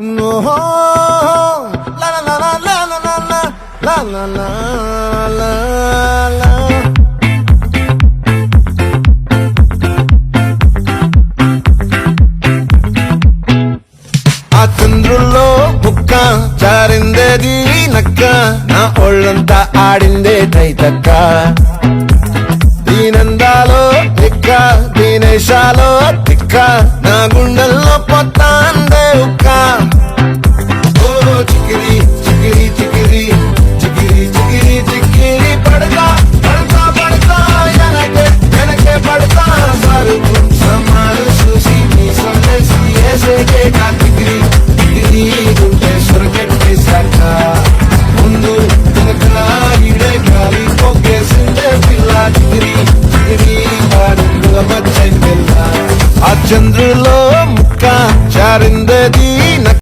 ఓహో లా లా లా లా లా లా లా లా లా లా లా. ఆ చంద్రుల్లో బుక్క జారిందేది నక్క, నా ఒళ్ళంతా ఆడిందే తైతక్క. దీనందాలో ఎక్క దీనేశాలో తిక్క, నా గుండెల్లో పొత్తాందే ఉక్క.